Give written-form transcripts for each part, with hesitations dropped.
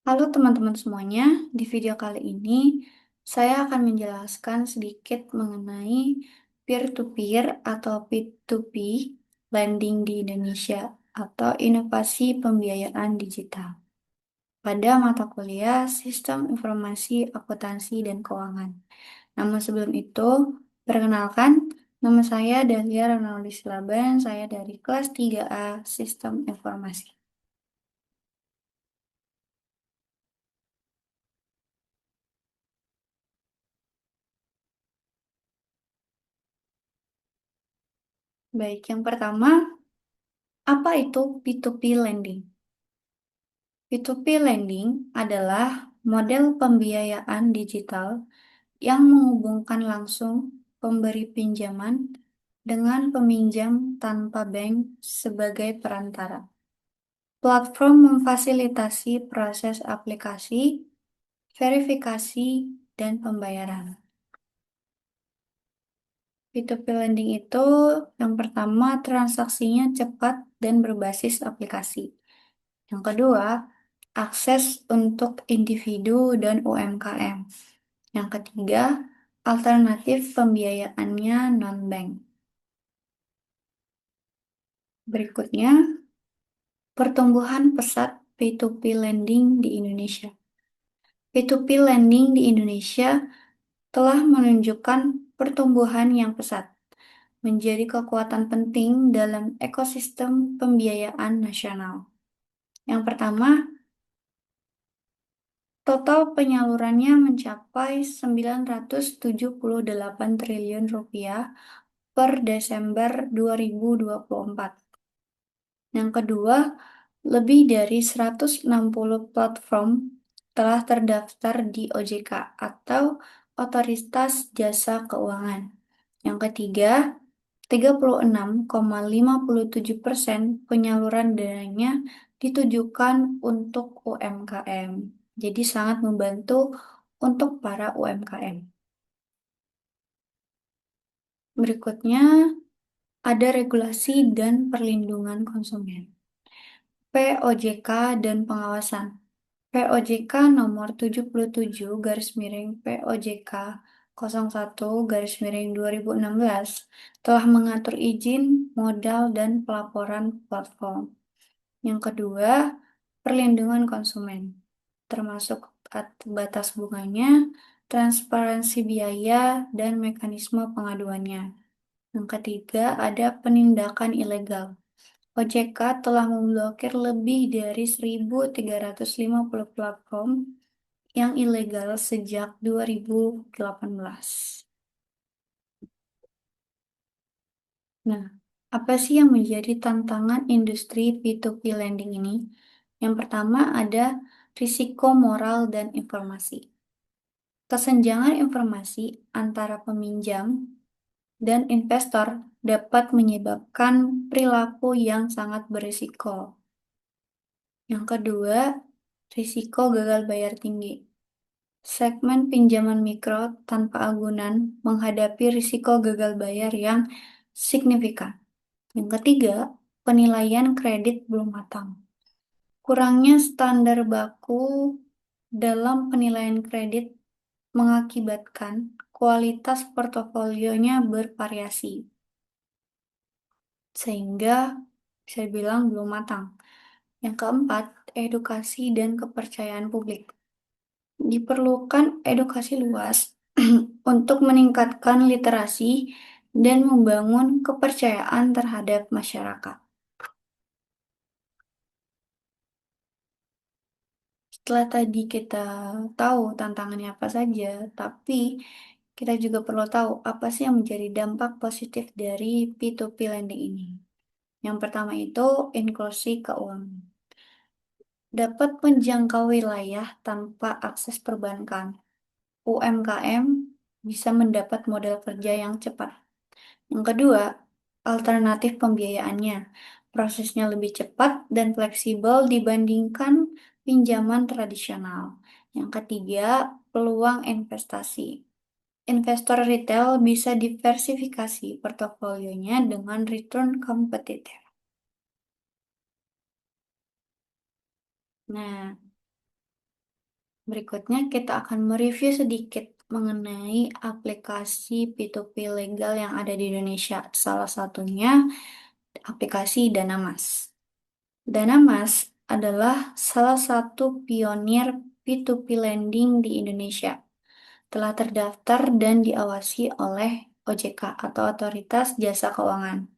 Halo teman-teman semuanya, di video kali ini saya akan menjelaskan sedikit mengenai peer-to-peer atau P2P lending di Indonesia atau inovasi pembiayaan digital pada mata kuliah Sistem Informasi Akuntansi dan Keuangan. Namun sebelum itu, perkenalkan, nama saya Dahlia Ronaldi Silaban, saya dari kelas 3A Sistem Informasi. Baik, yang pertama, apa itu P2P lending? P2P lending adalah model pembiayaan digital yang menghubungkan langsung pemberi pinjaman dengan peminjam tanpa bank sebagai perantara. Platform memfasilitasi proses aplikasi, verifikasi, dan pembayaran. P2P lending itu yang pertama transaksinya cepat dan berbasis aplikasi. Yang kedua, akses untuk individu dan UMKM. Yang ketiga, alternatif pembiayaannya non-bank. Berikutnya, pertumbuhan pesat P2P lending di Indonesia. P2P lending di Indonesia telah menunjukkan pertumbuhan yang pesat, menjadi kekuatan penting dalam ekosistem pembiayaan nasional. Yang pertama, total penyalurannya mencapai 978 triliun rupiah per Desember 2024. Yang kedua, lebih dari 160 platform telah terdaftar di OJK atau Otoritas Jasa Keuangan. Yang ketiga, 36,57% penyaluran dananya ditujukan untuk UMKM. Jadi sangat membantu untuk para UMKM. Berikutnya ada regulasi dan perlindungan konsumen. POJK dan pengawasan. POJK nomor 77 garis miring POJK 01 garis miring 2016 telah mengatur izin, modal, dan pelaporan platform. Yang kedua, perlindungan konsumen, termasuk batas bunganya, transparansi biaya, dan mekanisme pengaduannya. Yang ketiga, ada penindakan ilegal. OJK telah memblokir lebih dari 1.350 platform yang ilegal sejak 2018. Nah, apa sih yang menjadi tantangan industri P2P lending ini? Yang pertama ada risiko moral dan informasi. Kesenjangan informasi antara peminjam dan investor dapat menyebabkan perilaku yang sangat berisiko. Yang kedua, risiko gagal bayar tinggi. Segmen pinjaman mikro tanpa agunan menghadapi risiko gagal bayar yang signifikan. Yang ketiga, penilaian kredit belum matang. Kurangnya standar baku dalam penilaian kredit mengakibatkan kualitas portofolionya bervariasi, sehingga bisa dibilang belum matang. Yang keempat, edukasi dan kepercayaan publik. Diperlukan edukasi luas untuk meningkatkan literasi dan membangun kepercayaan terhadap masyarakat. Setelah tadi kita tahu tantangannya apa saja, tapi kita juga perlu tahu apa sih yang menjadi dampak positif dari P2P lending ini. Yang pertama itu inklusi keuangan. Dapat menjangkau wilayah tanpa akses perbankan. UMKM bisa mendapat modal kerja yang cepat. Yang kedua, alternatif pembiayaannya. Prosesnya lebih cepat dan fleksibel dibandingkan pinjaman tradisional. Yang ketiga, peluang investasi. Investor retail bisa diversifikasi portofolionya dengan return kompetitif. Nah, Berikutnya kita akan mereview sedikit mengenai aplikasi P2P legal yang ada di Indonesia. Salah satunya aplikasi DanaMas. DanaMas adalah salah satu pionir P2P lending di Indonesia. Telah terdaftar dan diawasi oleh OJK atau Otoritas Jasa Keuangan.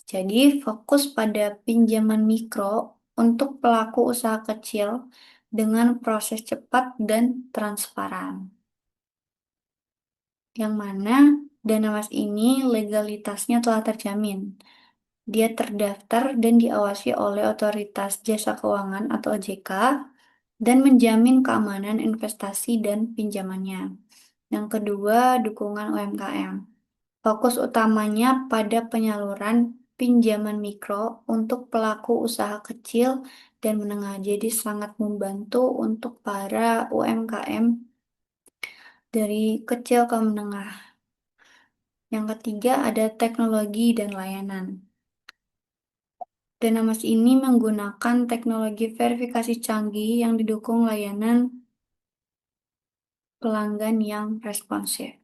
Jadi fokus pada pinjaman mikro untuk pelaku usaha kecil dengan proses cepat dan transparan. Yang mana dana mas ini legalitasnya telah terjamin. Dia terdaftar dan diawasi oleh Otoritas Jasa Keuangan atau OJK dan menjamin keamanan investasi dan pinjamannya. Yang kedua, dukungan UMKM. Fokus utamanya pada penyaluran pinjaman mikro untuk pelaku usaha kecil dan menengah. Jadi sangat membantu untuk para UMKM dari kecil ke menengah. Yang ketiga ada teknologi dan layanan. Dynamas ini menggunakan teknologi verifikasi canggih yang didukung layanan pelanggan yang responsif.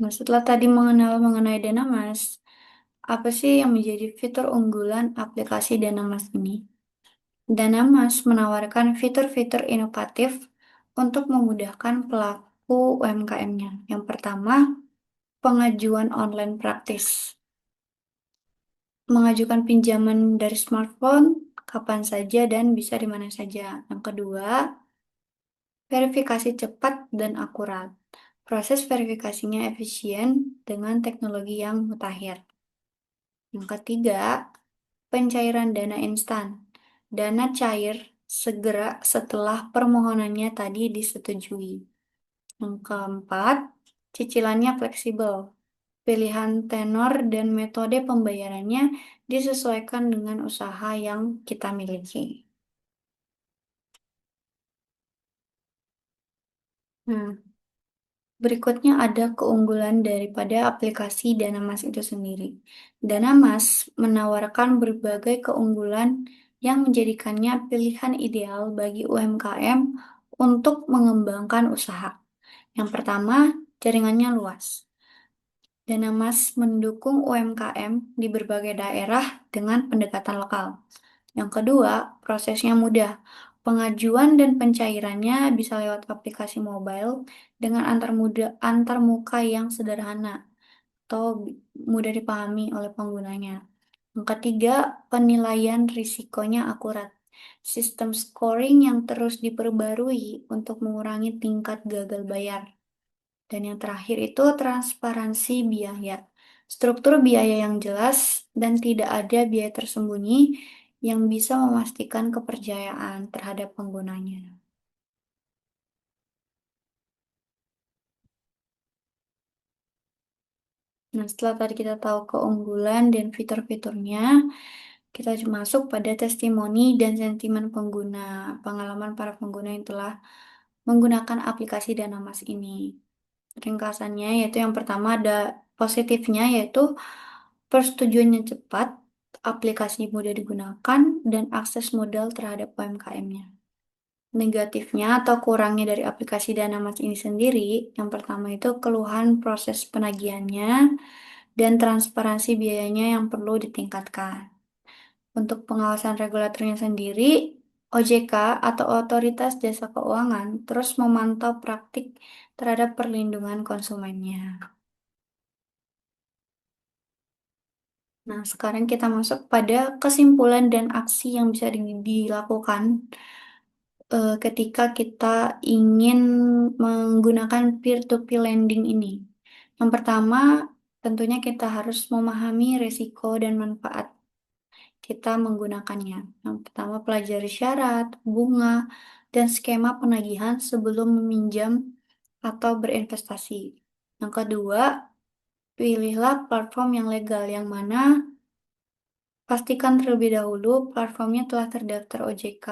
Nah, setelah tadi mengenal mengenai Dynamas, apa sih yang menjadi fitur unggulan aplikasi Dynamas ini? Dynamas menawarkan fitur-fitur inovatif untuk memudahkan pelaku UMKM-nya. Yang pertama, pengajuan online praktis. Mengajukan pinjaman dari smartphone kapan saja dan bisa di mana saja. Yang kedua, verifikasi cepat dan akurat. Proses verifikasinya efisien dengan teknologi yang mutakhir. Yang ketiga, pencairan dana instan. Dana cair segera setelah permohonannya tadi disetujui. Yang keempat, cicilannya fleksibel. Pilihan tenor dan metode pembayarannya disesuaikan dengan usaha yang kita miliki. Nah, berikutnya ada keunggulan daripada aplikasi DanaMas itu sendiri. DanaMas menawarkan berbagai keunggulan yang menjadikannya pilihan ideal bagi UMKM untuk mengembangkan usaha. Yang pertama, jaringannya luas. DanaMas mendukung UMKM di berbagai daerah dengan pendekatan lokal. Yang kedua, prosesnya mudah. Pengajuan dan pencairannya bisa lewat aplikasi mobile dengan antar muka yang sederhana atau mudah dipahami oleh penggunanya. Yang ketiga, penilaian risikonya akurat. Sistem scoring yang terus diperbarui untuk mengurangi tingkat gagal bayar. Dan yang terakhir itu transparansi biaya. Struktur biaya yang jelas dan tidak ada biaya tersembunyi yang bisa memastikan kepercayaan terhadap penggunanya. Nah, setelah tadi kita tahu keunggulan dan fitur-fiturnya, kita masuk pada testimoni dan sentimen pengguna, pengalaman para pengguna yang telah menggunakan aplikasi Danamas ini. Ringkasannya yaitu yang pertama ada positifnya yaitu persetujuannya cepat, aplikasi mudah digunakan, dan akses modal terhadap UMKM-nya. Negatifnya atau kurangnya dari aplikasi Danamas ini sendiri, yang pertama itu keluhan proses penagihannya dan transparansi biayanya yang perlu ditingkatkan. Untuk pengawasan regulatornya sendiri, OJK atau Otoritas Jasa Keuangan terus memantau praktik terhadap perlindungan konsumennya. Nah, sekarang kita masuk pada kesimpulan dan aksi yang bisa dilakukan ketika kita ingin menggunakan peer-to-peer lending ini. Yang pertama, tentunya kita harus memahami risiko dan manfaat kita menggunakannya. Yang pertama, pelajari syarat, bunga, dan skema penagihan sebelum meminjam atau berinvestasi. Yang kedua, pilihlah platform yang legal, yang mana pastikan terlebih dahulu platformnya telah terdaftar OJK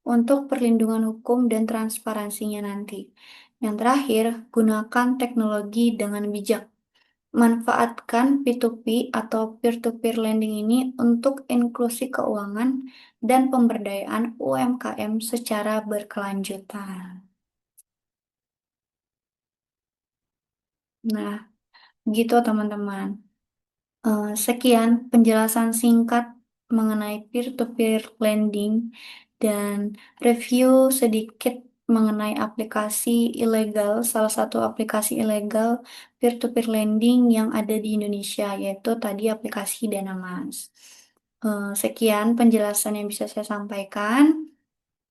untuk perlindungan hukum dan transparansinya nanti. Yang terakhir, gunakan teknologi dengan bijak. Manfaatkan P2P atau peer-to-peer lending ini untuk inklusi keuangan dan pemberdayaan UMKM secara berkelanjutan. Nah, gitu teman-teman. Sekian penjelasan singkat mengenai peer-to-peer lending dan review sedikit mengenai aplikasi ilegal, salah satu aplikasi ilegal peer-to-peer lending yang ada di Indonesia, yaitu tadi aplikasi Danamas. Sekian penjelasan yang bisa saya sampaikan.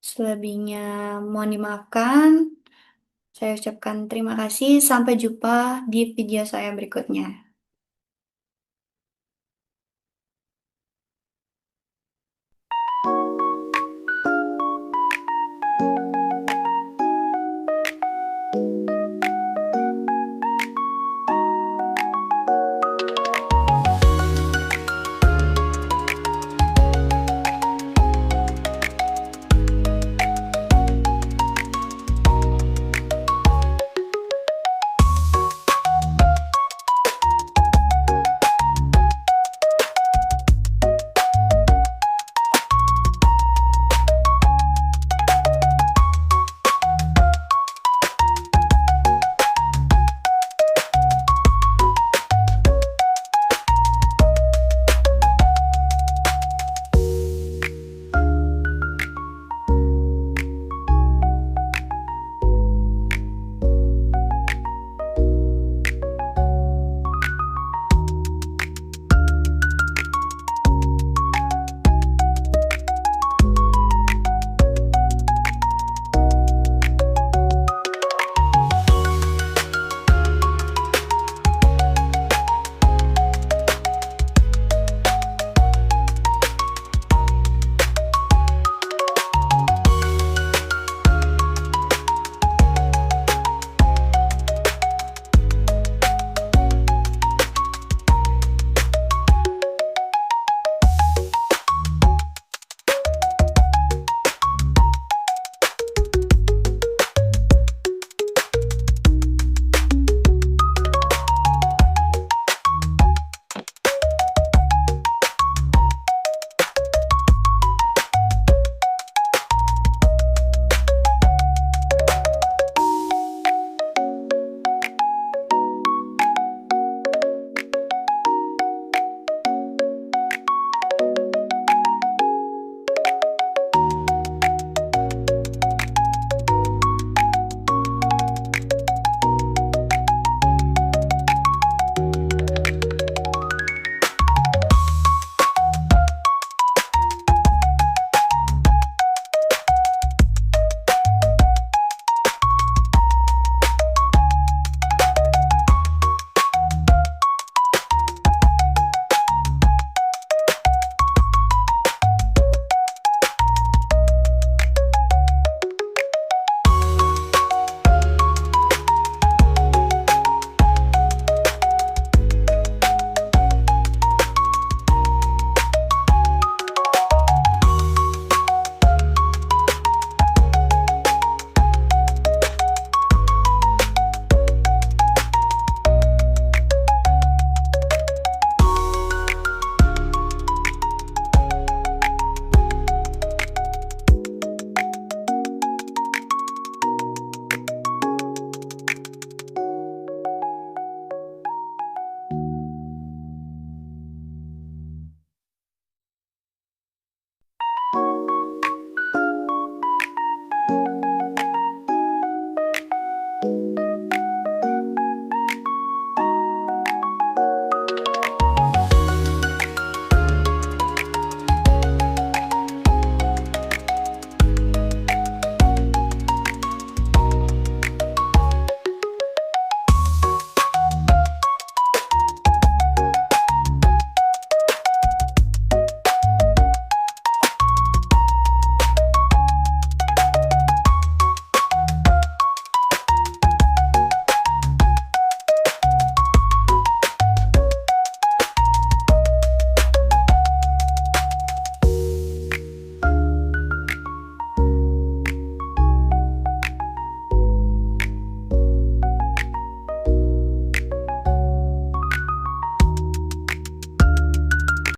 Selebihnya mohon dimaafkan. Saya ucapkan terima kasih. Sampai jumpa di video saya berikutnya.